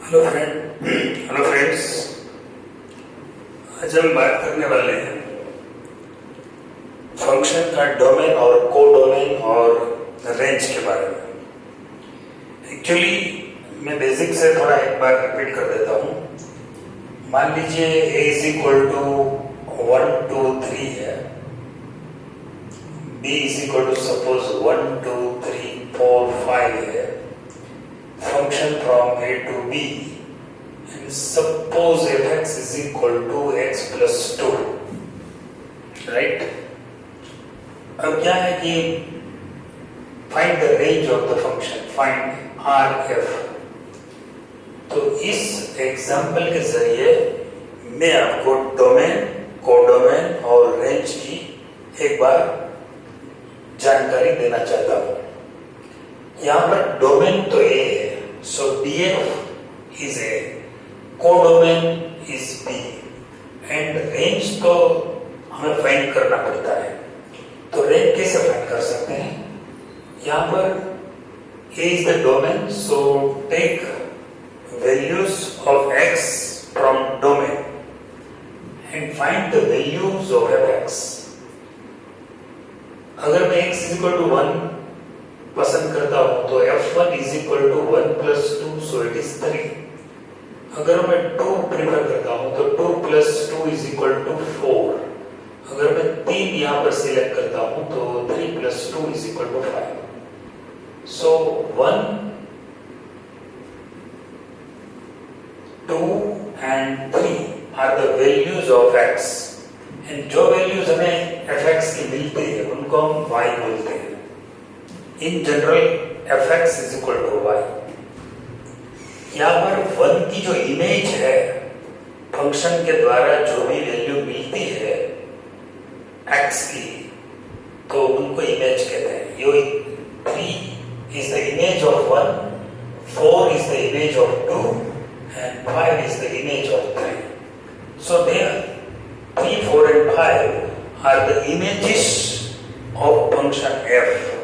Hello friends, आज हम बात करने वाले हैं फंक्शन का डोमेन और कोडोमेन और रेंज के बारे में। एक्चुअली मैं बेसिक से थोड़ा एक बार रिपीट कर देता हूँ। मान लीजिए a इज इक्वल टू 1 2 3 है, b is equal to suppose 1 2 3 4 5 है, function from a to b, and suppose fx is equal to x plus 2, right? अब क्या है कि find the range of the function, find rf। तो इस example के जरिए मैं आपको डोमेन, कोडोमेन और रेंज की एक बार जानकारी देना चाहता हूं। यहां पर डोमेन तो ए है, so df is a, codomain is b, and range तो हमें फाइंड करना पड़ता है। तो रेंज कैसे फाइंड कर सकते हैं? यहाँ पर a is the domain, so take values of x from domain and find the values of fx। अगर मैं x is equal to 1 पसंद करता हूं तो f1 is equal to 1 plus 2, so it is 3। अगर मैं 2 प्रेफर करता हूं तो 2 plus 2 is equal to 4। अगर मैं 3 यहां पर सिलेक्ट करता हूं तो 3 plus 2 is equal to 5। so 1 2 and 3 are the values of x, and जो values हमें fx की मिलती है उनको हम y बोलते हैं। In general, fx is equal to y। यहाँ पर 1 की जो इमेज है, फंक्शन के द्वारा जो भी वैल्यू मिलती है x की, तो उनको इमेज कहते हैं। यो 3 is the image of 1, 4 is the image of 2, and 5 is the image of 3। So there 3, 4 and 5 are the images of function f,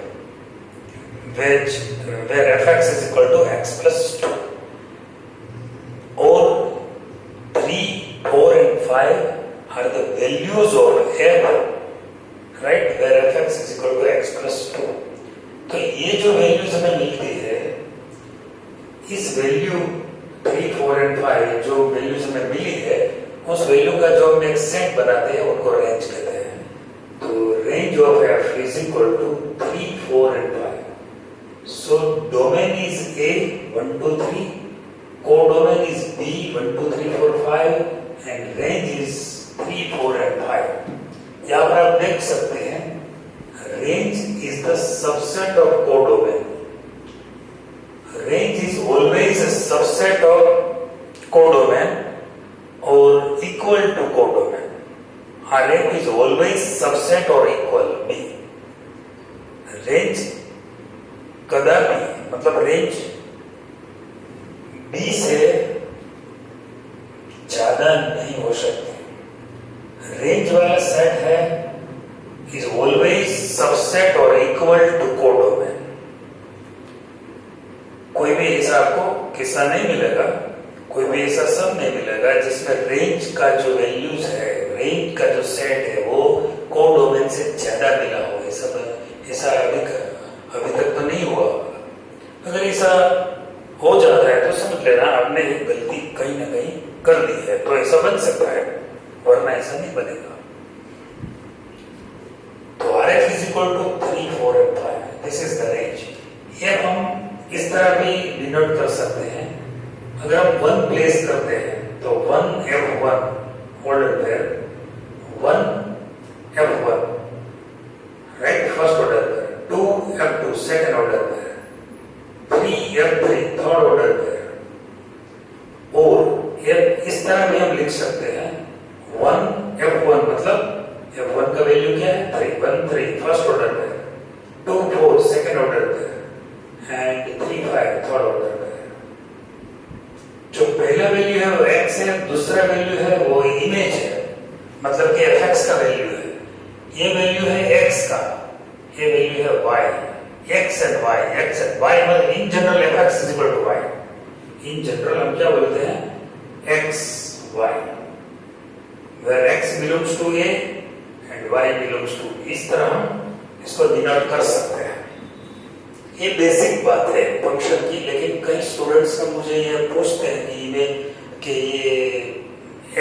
where fx is equal to x plus 2, or 3, 4 and 5 are the values of f, right, where fx is equal to x plus 2। तो ये जो values हमें मिलती है, इस value 3, 4 and 5 जो values हमें मिली है, उस वैल्यू का जो हम एक सेट बनाते हैं उनको रेंज कहते हैं। तो range of f is equal to 3, 4 and 5। So domain is A 1 2 3, codomain is B 1 2 3 4 5, and range is 3 4 and 5। यहाँ पर आप देख सकते हैं range is the subset of codomain। Range is always a subset of codomain or equal to codomain। rf is always subset or equal B। range कदापि, मतलब range b से ज्यादा नहीं हो सकती। रेंज वाला सेट है इज ऑलवेज सबसेट और इक्वल टू कोडोमेन। कोई भी ऐसा आपको किस्सा नहीं मिलेगा, कोई भी ऐसा सब नहीं मिलेगा जिसमें रेंज का जो वैल्यूज है, रेंज का जो सेट है वो कोडोमेन से ज्यादा मिला हो। ऐसा अभी तक तो नहीं हुआ। अगर ऐसा हो जाता है तो समझ लेना आपने एक गलती कहीं ना कहीं कर दी है, तो ऐसा बन सकता है, वरना ऐसा नहीं बनेगा। तो RF is equal to 3, 4 and 5, this is the range। ये हम इस तरह भी डिनोट कर सकते हैं। अगर हम 1 प्लेस करते हैं तो 1 F1 order pair, 1 F1 right first order pair, 2 F2 second order pair, 3 F3 third order pair. और ये इस तरह भी हम लिख सकते हैं 1 F1 मतलब F1 का वैल्यू क्या है 3, 1 3 first order pair, 2 4 second order pair and 3 5 third order pair. जो पहला वैल्यू है वो x है, दूसरा वैल्यू है वो इमेज है, मतलब कि fx का वैल्यू है। ये वैल्यू है x का, ये वैल्यू है y, x and y मतलब in general fx is equal to y। In general हम क्या बोलते हैं, X Y, where X belongs to A and Y belongs to, इस तरह हम इसको डिनोट कर सकते हैं। ये बेसिक बात है फंक्शन की, लेकिन कई स्टूडेंट्स ने मुझे ये पूछते हैं कि ये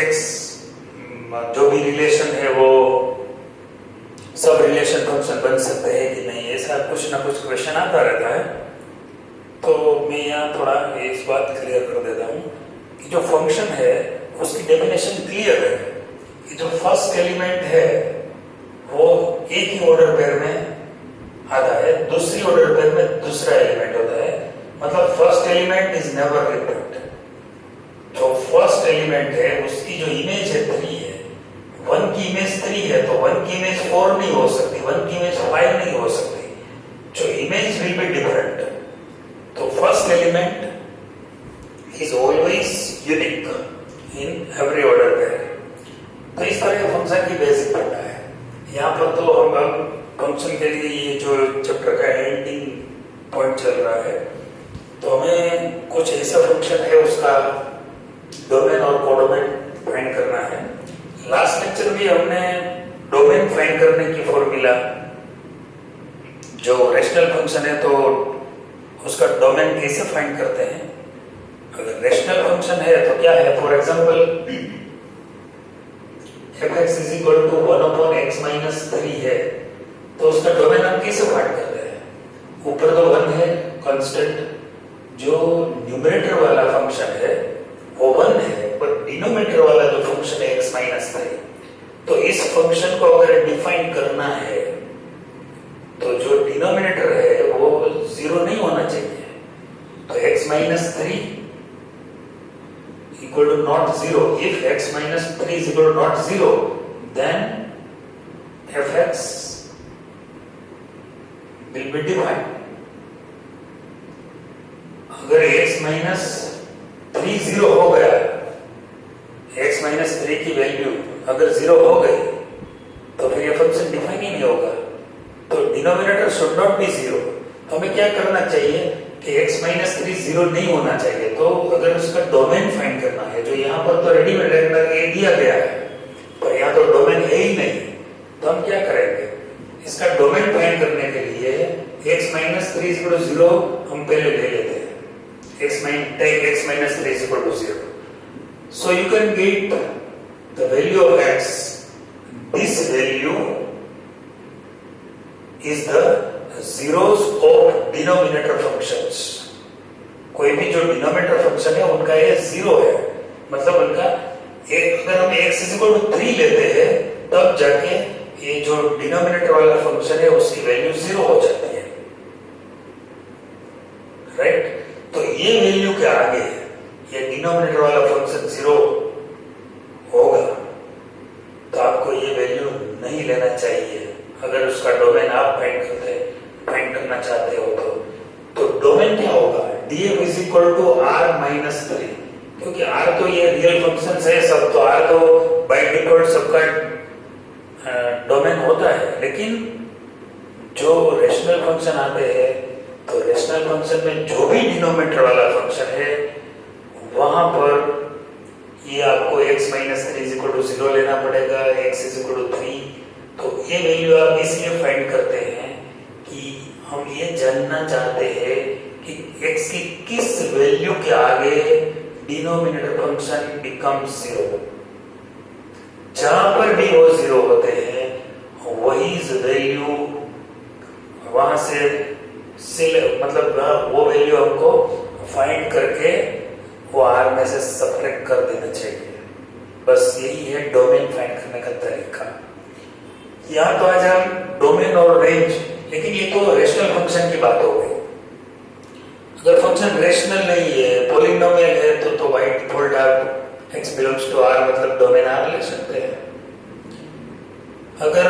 एक्स जो भी रिलेशन है वो सब रिलेशन फंक्शन बन सकते हैं कि नहीं, ऐसा कुछ ना कुछ क्वेश्चन आता रहता है। तो मैं यहाँ थोड़ा इस बात क्लियर कर देता हूँ कि जो फंक्शन है उसकी डेफिनेशन क्लियर है कि जो फर्स्ट एलिमेंट है वो एक ही ऑर्डर पेयर में आता है, दूसरी ऑर्डर पेयर में दूसरा एलिमेंट होता है, मतलब first element is never repeat. जो फर्स्ट एलिमेंट है उसकी जो इमेज है 3 है, 1 की इमेज 3 है तो 1 की इमेज 4 नहीं हो सकती, 1 की इमेज 5 नहीं हो सकती, जो इमेज विल बी डिफरेंट। तो first element is always unique in every order pair. तो इस तरह फंक्शन की बेसिक पढ़ना है। यहाँ पर तो हम फंक्शन के लिए ये जो चैप्टर का एंडिंग पॉइंट चल रहा है, तो हमें कुछ ऐसा फंक्शन है उसका डोमेन और कोडोमेन फाइंड करना है। लास्ट लेक्चर में हमने डोमेन फाइंड करने की फॉर्मूला, जो रेशनल फंक्शन है तो उसका डोमेन कैसे फाइंड करते हैं। अगर रेशनल फंक्शन है तो क्या है, for example fx is equal to 1 upon x minus 3 है, तो उसका डोमेन हम कैसे फाइंड करते हैं। ऊपर तो 1 है कांस्टेंट, जो न्यूमरेटर वाला फंक्शन है वो 1 है, पर डिनोमिनेटर वाला जो फंक्शन है x minus 3, तो इस फंक्शन को अगर डिफाइन करना है तो जो डिनोमिनेटर है वो 0 नहीं होना चाहिए। तो x minus 3 equal to not 0. If x minus 3 is equal to not 0, then fx will be defined. अगर x minus 3 0 हो गया, x minus 3 की वैल्यू अगर 0 हो गई तो फिर ये फंक्शन डिफाइन ही नहीं होगा। तो डिनोमिनेटर शुड नॉट बी 0। तो हमें क्या करना चाहिए कि x minus 3 0 नहीं होना चाहिए। तो अगर उसका डोमेन फाइंड करना है, जो यहाँ पर तो रेडीमेड ए दिया गया है, पर यहाँ तो डोमेन है ही नहीं, तो हम क्या करेंगे, इसका डोमेन फाइंड करने के लिए x minus 3 is equal to 0 हम पहले ले लेते हैं। take x minus 3 is equal to 0. So you can get the value of x. This value is the zeros of denominator functions. कोई भी जो डिनोमिनेटर फंक्शन है उनका ये 0 है, मतलब उनका अगर हम x is equal to 3 लेते हैं तब जाके ये जो डिनोमिनेटर वाला फंक्शन है उसकी वैल्यू 0 हो जाती है, राइट। तो ये वैल्यू के आगे ये डिनोमिनेटर वाला फंक्शन 0 होगा, तो आपको ये वैल्यू नहीं लेना चाहिए अगर उसका डोमेन आप फाइंड करना चाहते हो। तो डोमेन क्या होगा, df is equal to r minus 3, क्योंकि r तो ये रियल फंक्शन है सब, तो r तो बाय डिफॉल्ट सबका डोमेन होता है। लेकिन जो रेशनल फंक्शन आते हैं तो रेशनल फंक्शन में जो भी डिनोमिनेटर वाला फंक्शन है वहां पर ये आपको x minus 3 is equal to 0 लेना पड़ेगा, x is equal to 3। तो ये वैल्यू आप इसलिए फाइंड करते हैं कि हम ये जानना चाहते हैं कि x की किस वैल्यू के आगे डिनोमिनेटर फंक्शन बिकम्स 0। जहां पर भी वो 0 होते हैं वही वैल्यू वहां से मतलब वो वैल्यू हमको फाइंड करके वो r में से सब्ट्रैक्ट कर देना चाहिए। बस यही है डोमेन फाइंड करने का तरीका। यहाँ तो आज हम डोमेन और रेंज, लेकिन ये तो रेशनल फंक्शन की बात हो गई। अगर फंक्शन रेशनल नहीं है, पॉलिनोमियल है, तो बाय डिफॉल्ट आप x बिलोंग्स टू r मतलब डोमेन r ले सकते हैं। अगर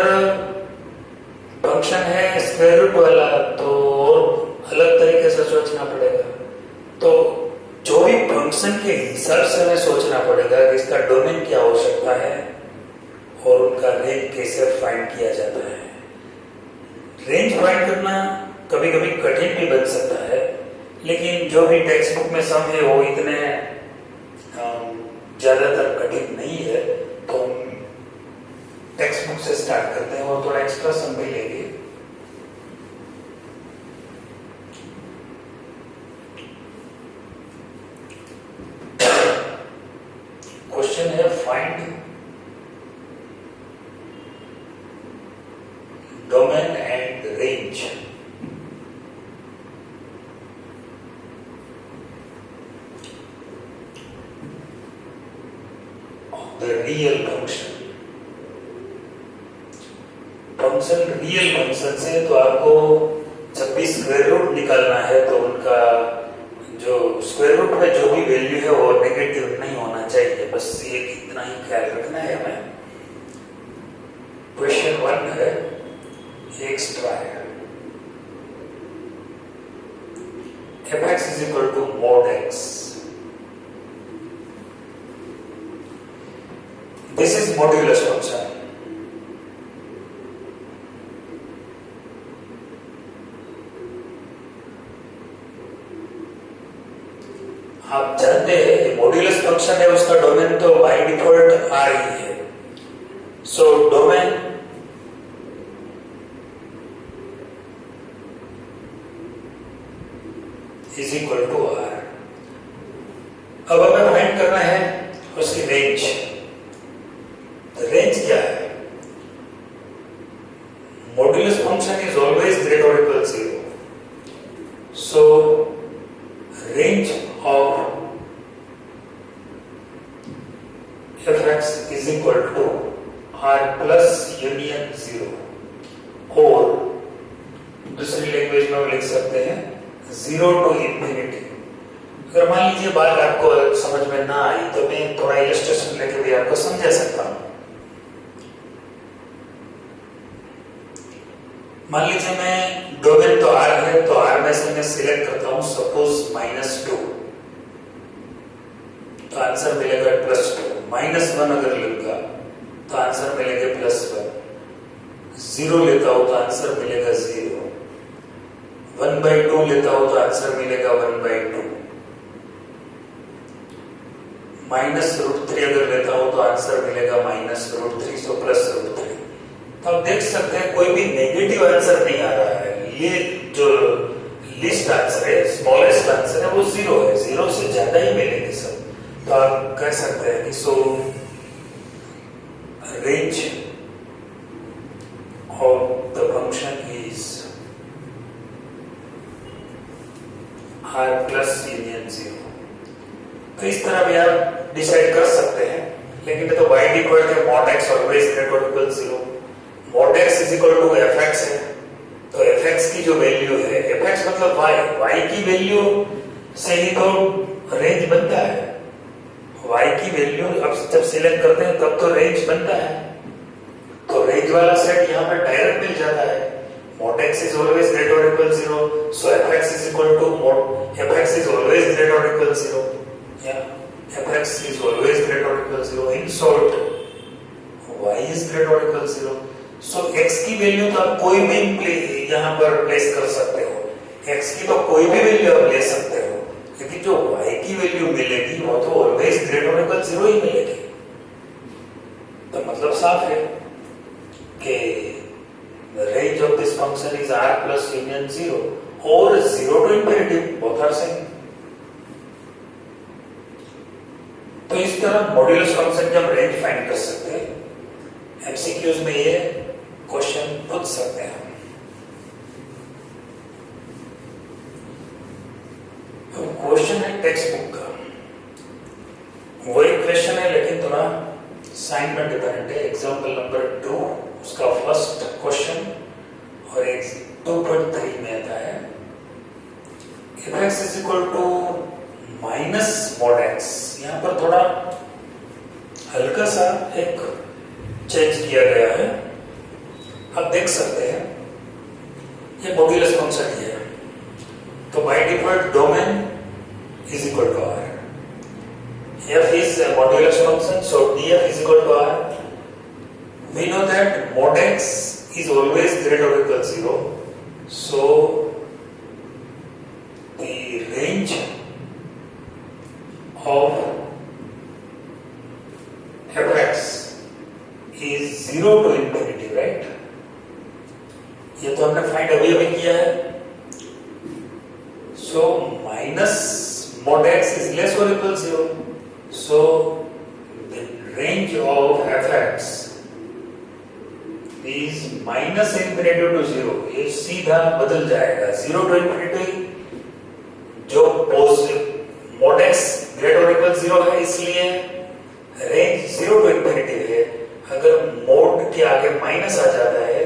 फंक्शन है स्क्वायर रूट वाला तो और अलग तरीके से सोचना पड़ेगा। तो जो भी फंक्शन के हिसाब से हमें सोचना पड़ेगा कि इसका डोमेन क्या हो सकता है और उनका रेंज कैसे फाइंड किया जाता है। रेंज फाइंड करना कभी कभी कठिन भी बन सकता है, लेकिन जो भी टेक्स्ट बुक में सम है वो इतने ज़्यादातर कठिन नहीं है, तो हम टेक्स्ट बुक से स्टार्ट करते हैं और थोड़ा एक्स्ट्रा सम भी लेंगे। क्वेश्चन है find domain and range of the real function. Function real function से तो आपको जब भी स्क्वायर रूट निकालना है तो उनका जो स्क्वायर रूट में जो भी वैल्यू है वो नेगेटिव नहीं होना चाहिए, बस ये इतना ही ख्याल रखना है हमें। क्वेश्चन 1 है एक्स्ट्रा है fx is equal to mod x. This is modulus function. आप जानते हैं कि मॉड्यूलस फंक्शन है, उसका डोमेन तो बाय डिफॉल्ट आर ही है। So domain is equal to R. अब हमें फाइंड करना है उसकी रेंज। रेंज क्या है? Modulus function is always greater और equal 0. So range of fx is equal to r plus union 0, और दूसरी लैंग्वेज में हम लिख सकते हैं 0 to infinity. अगर मान लीजिए बात आपको समझ में ना आई तो मैं थोड़ा इलस्ट्रेशन लेके भी आपको समझा सकता हूं। मान लीजिए मैं डोमेन तो r है, तो r में से मैं सिलेक्ट करता हूं सपोज -2, तो आंसर मिलेगा +2। -1 अगर लूंगा तो आंसर मिलेगा +1। 0 लेता हूं तो आंसर मिलेगा 0। 1/2 लेता हूं तो आंसर मिलेगा 1/2। -√3 अगर लेता हूं तो आंसर मिलेगा -√3, सो +√3। तो आप देख सकते हैं कोई भी नेगेटिव आंसर नहीं आ रहा है। ये जो लिस्ट आंसर है, स्मॉलेस्ट आंसर है, वो 0 है। 0 से ज्यादा ही मिलेंगे सब। तो आप कह सकते हैं कि सो range of the function is r plus union 0। तो इस तरह भी आप डिसाइड कर सकते हैं, लेकिन ये तो बाय डिफॉल्ट है mod x ऑलवेज ग्रेटर और equal 0। mod x is equal to fx है, तो fx की जो वैल्यू है, fx मतलब y की वैल्यू से ही तो रेंज बनता है। y की वैल्यू अब जब सिलेक्ट करते हैं तब तो रेंज बनता है, तो रेंज वाला सेट यहाँ पर डायरेक्ट मिल जाता है। mod x is always greater or equal 0, so fx is equal to mod fx is always greater or equal 0. Yeah, fx is always greater or equal 0. In short, y is greater or equal 0. So x की value तो आप कोई भी यहाँ पर place कर सकते हो। x की तो कोई भी वैल्यू आप ले सकते हो, लेकिन जो y की वैल्यू मिलेगी वो तो ऑलवेज ग्रेटर और इक्वल 0 ही मिलेगी। तो मतलब साफ है कि the range of this function is r plus union 0 or 0 to infinity, both are same। तो इस तरह मॉड्यूलस फंक्शन की हम रेंज फाइंड कर सकते हैं। एमसीक्यूज में ये क्वेश्चन पूछ सकते हैं। क्वेश्चन है टेक्स्ट बुक का, वही क्वेश्चन है लेकिन थोड़ा साइन में डिफरेंट है। एग्जाम्पल नंबर 2 उसका फर्स्ट क्वेश्चन और 2.3 में आता है fx is equal to -mod x। यहाँ पर थोड़ा हल्का सा एक चेंज किया गया है, आप देख सकते हैं ये मॉड्यूलस फंक्शन ही है, तो by default domain is equal to r। f is a modulus function, so df is equal to r। We know that mod x is always greater or equal 0, so the minus mod x is less or equal 0. So the range of fx is minus infinity to 0. ये सीधा बदल जाएगा 0 to infinity, जो mod x greater or equal 0 है, इसलिए range 0 to infinity है. अगर mode के आगे माइनस आ जाता है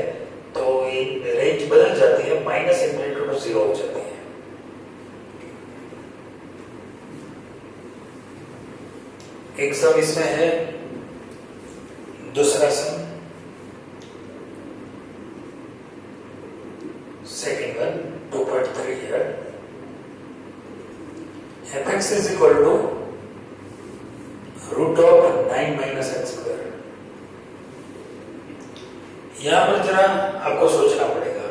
तो ये रेंज बदल जाती है, माइनस इनफिनिटी टू 0 हो जाती है. एक सम इसमें है, दूसरा सम सेकेंड वन 2.3 है. fx is equal to root of 9 minus x square. यहां पर जरा आपको सोचना पड़ेगा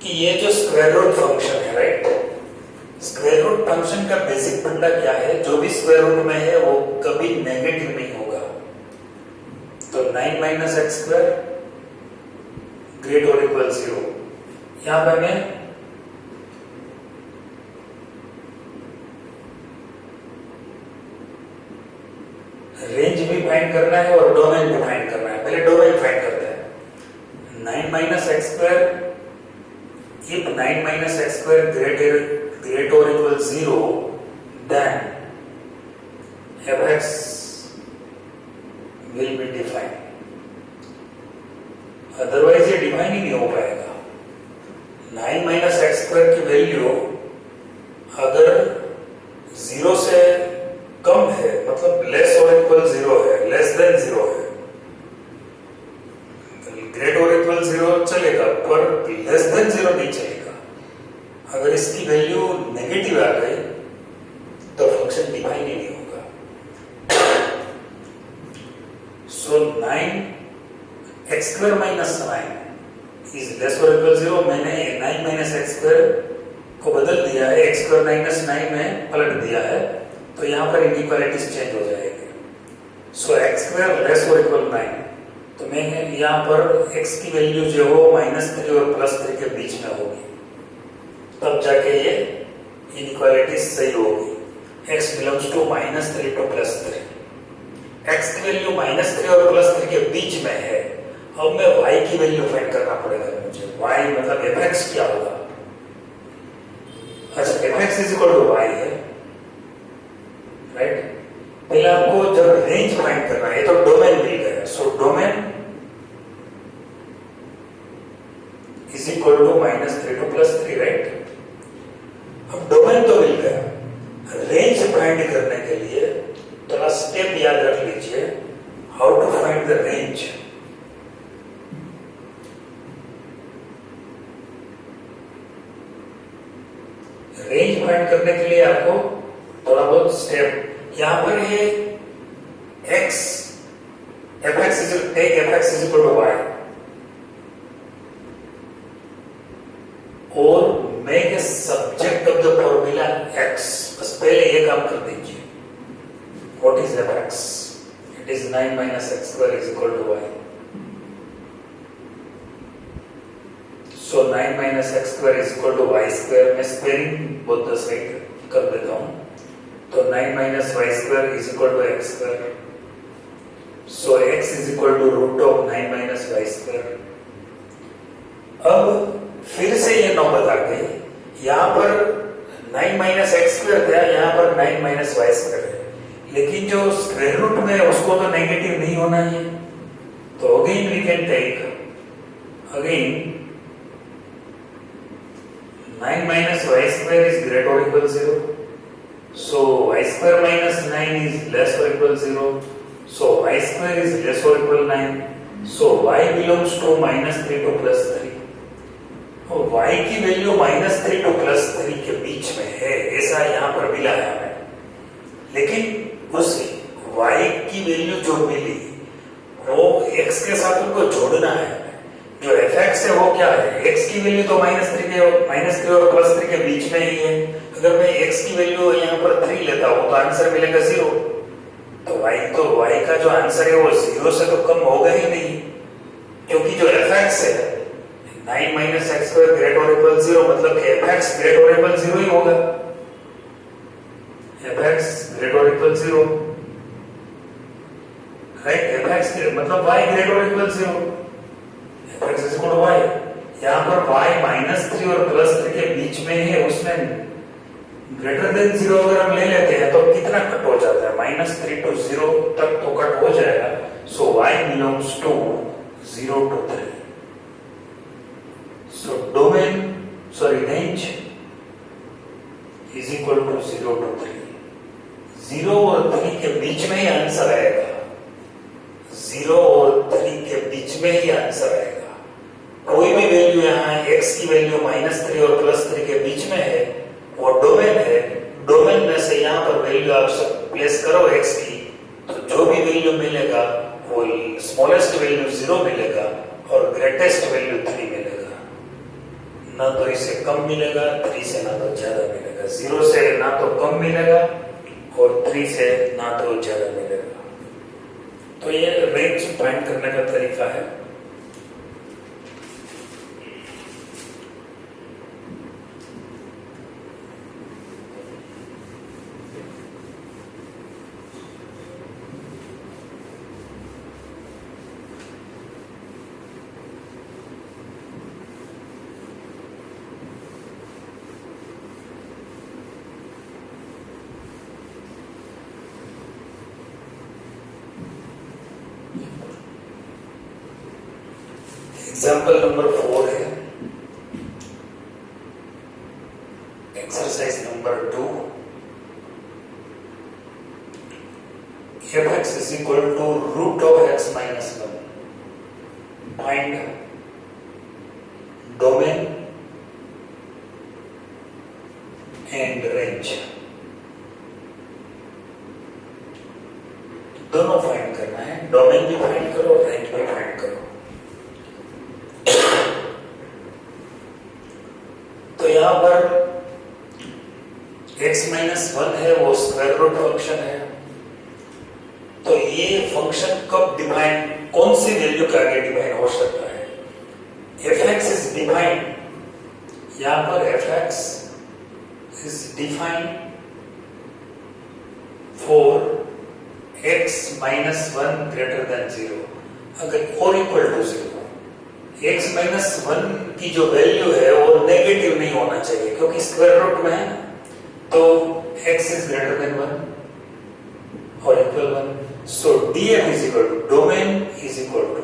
कि ये जो स्क्वायर रूट फंक्शन है, राइट, स्क्वायर रूट फंक्शन का बेसिक फंडा क्या है? जो भी स्क्वायर रूट में है वो कभी नेगेटिव नहीं होगा. तो 9 माइनस एक्स स्क्वायर ग्रेटर और इक्वल 0. यहां पर मैं रेंज भी फाइंड करना है और डोमेन भी फाइंड करना है. पहले डोमेन फाइंड करते हैं. 9 minus X square, if 9 minus X square greater or equal 0, then fx will be defined. Otherwise ये डिफाइन ही नहीं हो पाएगा. 9 माइनस एक्स स्क्वायर की वैल्यू अगर 0 से कम है, मतलब लेस और इक्वल 0 है, लेस देन 0 है, ग्रेटर और इक्वल 0 चलेगा पर लेस देन 0 नहीं चलेगा. अगर इसकी वैल्यू नेगेटिव आ गई तो फंक्शन डिफाइन ही नहीं होगा. सो 9 x square minus 9 is less और इक्वल 0. मैंने 9 माइनस एक्स स्क्वायर को बदल दिया है, एक्स स्क्वायर माइनस 9 में पलट दिया है, तो यहां पर इनइक्वालिटीज चेंज हो जाएगी. सो एक्स स्क्वायर लेस और इक्वल 9, तो मैं यहां पर x की वैल्यू जो हो -3 और +3 के बीच में होगी, तब जाके ये इनइक्वालिटी सही होगी. x belongs to -3 to +3. x की वैल्यू -3 और +3 के बीच में है. अब मैं y की वैल्यू फाइंड करना पड़ेगा मुझे. y मतलब fx क्या होगा? अच्छा, fx is equal to y है, राइट. पहले आपको जब रेंज फाइंड करना है तो डोमेन मिल गया. So domain is equal to -3 to +3, right. अब डोमेन तो मिल गया, रेंज फाइंड करने के लिए थोड़ा स्टेप याद रख लीजिए. How to find the range. Range find करने के लिए आपको थोड़ा बहुत स्टेप. यहां पर ये x fx is equal to y और make a subject of the formula x. बस पहले ये काम कर दीजिए. What is fx? It is 9 minus X square is equal to y. So 9 minus X square is equal to y square. मैं squaring both the side कर देता हूं. तो 9 minus Y square is equal to X square. So x is equal to root of 9 minus Y square. अब फिर से ये नौबत आ गई. यहां पर 9 माइनस एक्स स्क्वायर था, यहां पर 9 माइनस वाई स्क्वायर है, लेकिन जो स्क्वायर रूट में उसको तो नेगेटिव नहीं होना है. तो again we can take again 9 minus Y square is greater और equal 0. So y square minus 9 is less or equal 0. So y square is less or equal 9. So y belongs to -3 to +3. और y की value -3 to +3 के बीच में है, ऐसा यहाँ पर मिला है हमें. लेकिन उस y की वैल्यू जो मिली वो x के साथ उनको जोड़ना है. जो fx है वो क्या है? x की वैल्यू तो -3 और +3 के बीच में ही है. अगर मैं x की वैल्यू यहाँ पर 3 लेता हूँ तो आंसर मिलेगा 0. तो y का जो आंसर है वो 0 से तो कम होगा ही नहीं, क्योंकि जो fx है 9 माइनस एक्स स्क्वायर ग्रेटर और इक्वल 0 मतलब कि एफ एक्स ग्रेटर और इक्वल 0 ही होगा। एफ एक्स ग्रेटर और इक्वल 0, राइट। एफ एक्स मतलब y ग्रेटर और equal 0, F X is equal to y। यहाँ पर y माइनस 3 और प्लस 3 के बीच में है, उसमें ग्रेटर देन 0 अगर हम ले लेते हैं तो कितना कट हो जाता है, -3 to 0 तक तो कट हो जाएगा। So y belongs to 0 to 3। So domain range is equal to 0 to 3। 0 और 3 के बीच में ही आंसर आएगा, 0 और 3 के बीच में ही आंसर आएगा। कोई भी वैल्यू यहाँ x की वैल्यू -3 और +3 के बीच में है, वो डोमेन है। डोमेन में से यहाँ पर वैल्यू आप सब प्लेस करो x की, तो जो भी वैल्यू मिलेगा वो स्मॉलेस्ट वैल्यू 0 मिलेगा और ग्रेटेस्ट वैल्यू 3 मिलेगा। ना तो इससे कम मिलेगा 3 से, ना तो ज्यादा मिलेगा। 0 से ना तो कम मिलेगा और 3 से ना तो ज्यादा मिलेगा। तो ये रेंज फाइंड करने का तरीका है। एग्जाम्पल नंबर 4 है, exercise number 2। F X is equal to root of x minus 1। Find domain and range. दोनों फाइंड करना है, डोमेन भी फाइंड करो, रेंज भी फाइंड करो। तो यहां पर x माइनस 1 है, वो स्क्वायर रूट फंक्शन है। तो ये फंक्शन कब डिफाइन, कौन सी वैल्यू के आगे डिफाइन हो सकता है? एफ एक्स इज डिफाइन, यहां पर F X is define for x minus 1 greater than 0 अगर और इक्वल टू 0। x माइनस 1 की जो वैल्यू है वो नेगेटिव नहीं होना चाहिए, क्योंकि स्क्वायर रूट में है। तो x इज ग्रेटर देन 1 और equal 1। So df is equal to domain is equal to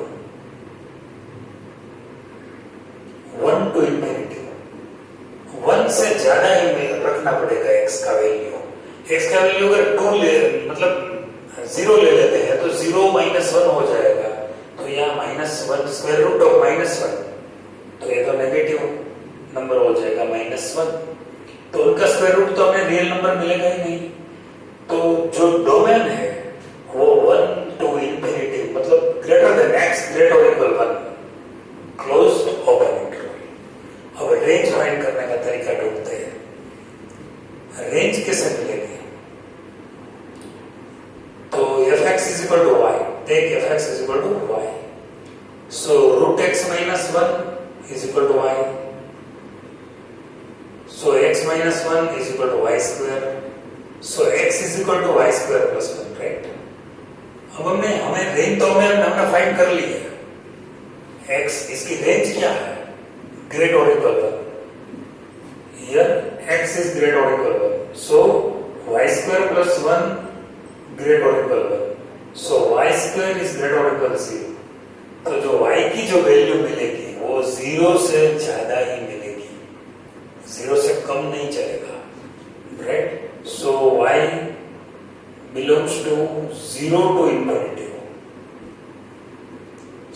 1 to infinity. 1 से ज्यादा ही रखना पड़ेगा x का वैल्यू। x का वैल्यू अगर 2 ले, मतलब 0 ले लेते हैं तो 0 माइनस 1 हो जाएगा। तो यहाँ -1 स्क्वायर रूट ऑफ -1, तो ये तो नेगेटिव नंबर हो जाएगा -1। तो उनका स्क्वायर रूट तो हमें रियल नंबर मिलेगा ही नहीं। तो जो डोमेन है वो 1 to इंफिनिटी, मतलब ग्रेटर देन x ग्रेटर और इक्वल 1, क्लोज्ड ओपन इंटरवल। अब रेंज फाइंड करने का तरीका ढूंढते हैं। रेंज कैसे मिलेगी? तो F X is equal to Y, take F X is equal to Y. So root X minus 1 is equal to Y. So X minus 1 is equal to Y square. So X is equal to Y square plus 1, right. अब हमें range तो हमने find कर ली है। X, इसकी range क्या है? Greater और equal 1। Here X is greater और equal 1, so Y square plus 1 greater और equal 1। So Y square is greater और इक्वल 0। तो जो y की जो वैल्यू मिलेगी वो 0 से ज्यादा ही मिलेगी, 0 से कम नहीं चलेगा, right. So y belongs to 0 to infinity.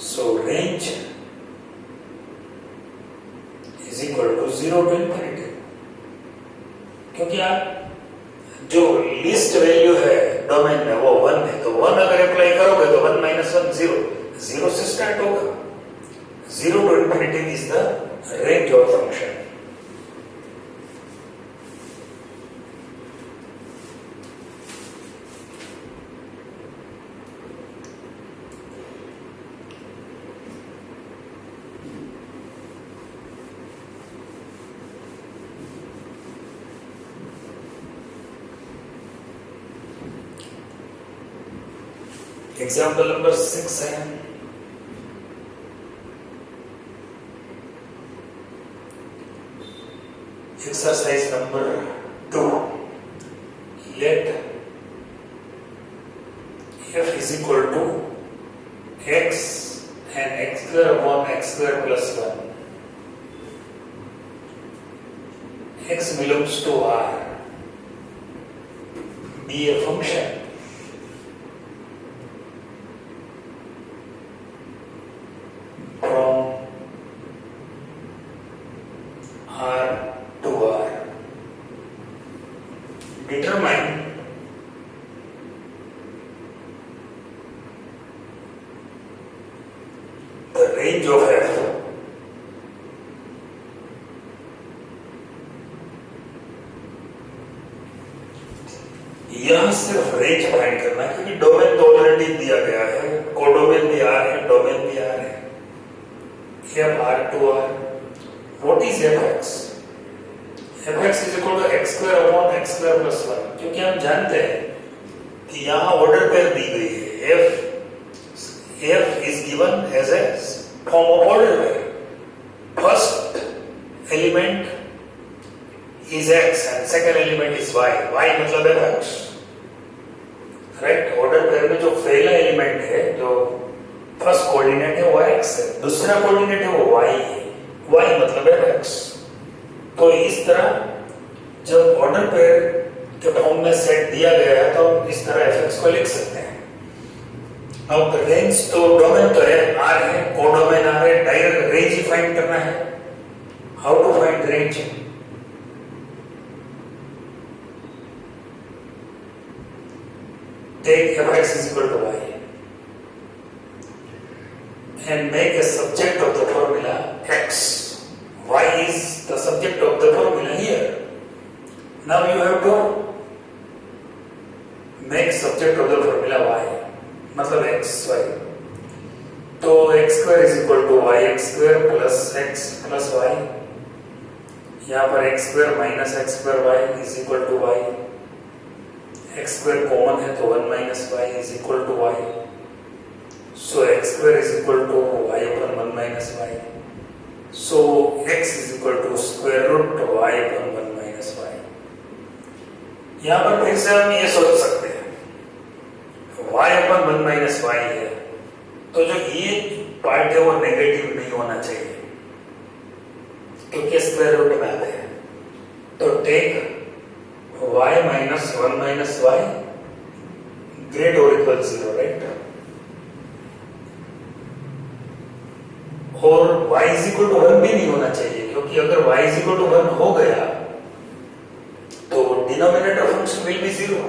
So range is equal to 0 to infinity, क्योंकि आप जो लिस्ट वैल्यू है डोमेन में वो 1 है। तो 1 अगर अप्लाई करोगे तो 1 माइनस 1 0, 0 से स्टार्ट होगा। 0 to infinity is the range of function. Example number 6 है, exercise number 2, let f is equal to x and x square upon x square plus 1. X belongs to R. Be a function from R to R. Determine the range of f यहां सिर्फ range find करना है क्योंकि domain तो already दिया गया है, codomain भी आर है, डोमेन भी आर है, F R to R. What is F X? F X is equal to X square upon X square plus 1. क्योंकि हम जानते हैं कि यहां ऑर्डर पेयर दी गई है, F is given as a form of order pair. First element is x and second element is y. Y मतलब है x. Correct? ऑर्डर पेयर में जो पहला एलिमेंट है, जो फर्स्ट कोऑर्डिनेट है वो x है, दूसरा कोऑर्डिनेट है वो y है. y मतलब है x. तो इस तरह जब ऑर्डर पेयर के फॉर्म में सेट दिया गया है तो हम इस तरह fx को लिख सकते हैं. अब रेंज तो डोमेन तो है, आर है, कोडोमेन आर है, डायरेक्ट रेंज ही फाइंड करना है. How to find range? Take fx is equal to y and make a subject of the formula x. Y is the subject of the formula here. Now you have to make subject of the formula y. मतलब x y. तो x square is equal to y x square plus x plus y. यहाँ पर x square minus x square y is equal to y. x square common है तो 1 minus y is equal to y. So x square is equal to y upon 1 minus y. So x is equal to square root y upon 1 minus y. यहाँ पर फिर से हम ये सोच सकते हैं y अपन 1 minus y है, तो जो ये पार्ट है वो नेगेटिव नहीं होना चाहिए क्योंकि स्क्वायर रूट में आते हैं. तो take y minus 1 minus y greater or equal 0, राइट? और y is equal to 1 भी नहीं होना चाहिए क्योंकि अगर y is equal to 1 हो गया तो डिनोमिनेटर फंक्शन विल बी 0.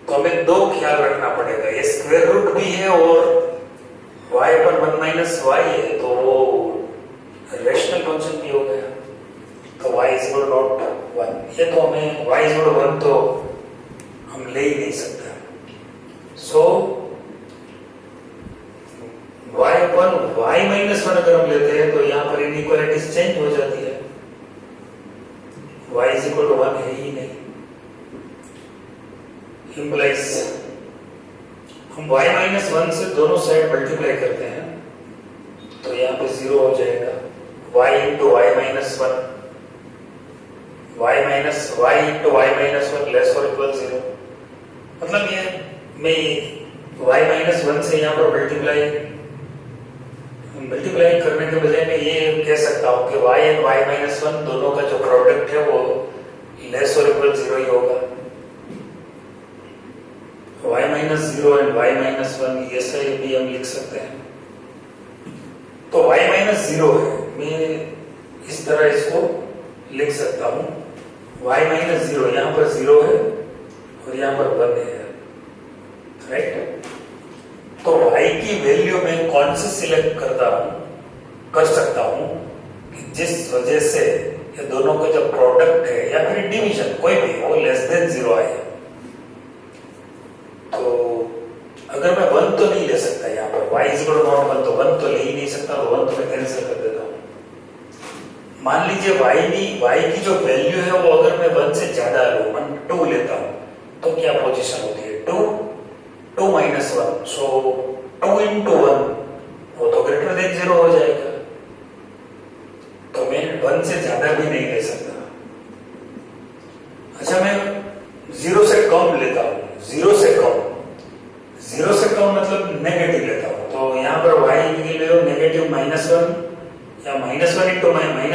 तो हमें दो ख्याल रखना पड़ेगा, ये स्क्वायर रूट भी है और y पर 1 माइनस y है, तो वो रेशनल फंक्शन भी हो गया. तो y इज इक्वल नॉट 1, ये तो हमें y इज इक्वल 1 तो हम ले ही नहीं सकते. सो y अपन y माइनस 1 अगर हम लेते हैं तो यहाँ पर इनइक्वालिटीज चेंज हो जाती है. y इज इक्वल टू 1 है ही नहीं. Implies हम y माइनस 1 से दोनों साइड मल्टीप्लाई करते हैं तो यहाँ पे 0 हो जाएगा. y into y minus 1, y minus y into y minus 1 less और इक्वल 0. मतलब ये मैं y माइनस 1 से यहाँ पर मल्टीप्लाई करने के बजाय मैं ये कह सकता हूँ कि y एंड y माइनस 1 दोनों का जो प्रोडक्ट है वो लेस और इक्वल 0 ही होगा. y minus 0 and y minus 1 ऐसा भी हम लिख सकते हैं. तो y माइनस 0 है, मैं इस तरह इसको लिख सकता हूँ. y माइनस 0 यहाँ पर 0 है और यहाँ पर 1 है, राइट? तो y की वैल्यू में कौन सी सिलेक्ट कर सकता हूँ कि जिस वजह से ये दोनों का जो प्रोडक्ट है या फिर डिवीजन कोई भी वो लेस देन 0 आए. तो अगर मैं 1 तो नहीं ले सकता यहाँ पर, y is equal to not 1, तो 1 तो ले ही नहीं सकता, तो 1 तो मैं कैंसिल कर देता हूँ. मान लीजिए y की जो वैल्यू है वो अगर मैं 1 से ज्यादा लूं, 2 लेता हूँ, तो क्या पोजीशन होती है? 2 2 माइनस 1, सो 2 इंटू 1 वो तो ग्रेटर देन 0 हो जाएगा। तो मैं 1 से ज्यादा भी नहीं ले सकता। अच्छा, मैं 0 से कम लेता हूं, 0 से कम मतलब नेगेटिव लेता हूं। तो यहाँ पर y की वैल्यू नेगेटिव -1 या -1 इंटू -1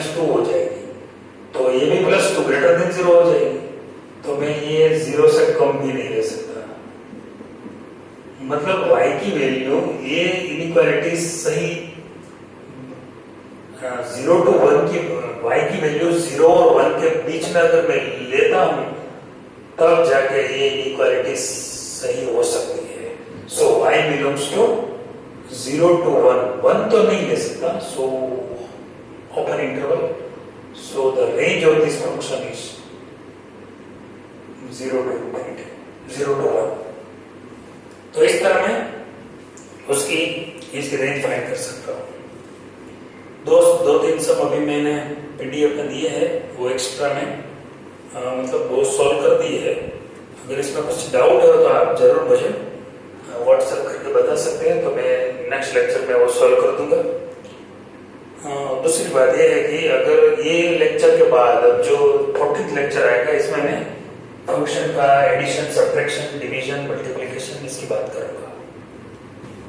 -2 हो जाएगी। तो ये भी +2 ग्रेटर देन 0 हो जाएगी। तो मैं ये 0 से कम भी नहीं ले सकता। मतलब y की वैल्यू, ये इनइक्वालिटी सही 0 to 1 की, y की वैल्यू 0 और 1 के बीच में अगर मैं लेता हूं तब जाके ये इनइक्वालिटी सही हो सकती है। सो y बिलोंग्स टू 0 to 1 तो नहीं ले सकता। So open interval, so the range of this function is 0 to 1। तो इस तरह मैं इसकी रेंज फाइंड कर सकता हूँ। दोस्त, 2-3 सब अभी मैंने पीडीएफ में दिए हैं, वो एक्स्ट्रा में मतलब वो सॉल्व कर दिए है। अगर इसमें कुछ डाउट है तो आप जरूर मुझे व्हाट्सएप करके बता सकते हैं, तो मैं नेक्स्ट लेक्चर में वो सॉल्व कर दूंगा। दूसरी बात यह है कि अगर ये लेक्चर के बाद अब जो 14th लेक्चर आएगा, इसमें मैं फंक्शन का एडिशन, सब्ट्रैक्शन, डिवीजन, मल्टीप्लिकेशन इसकी बात करूंगा।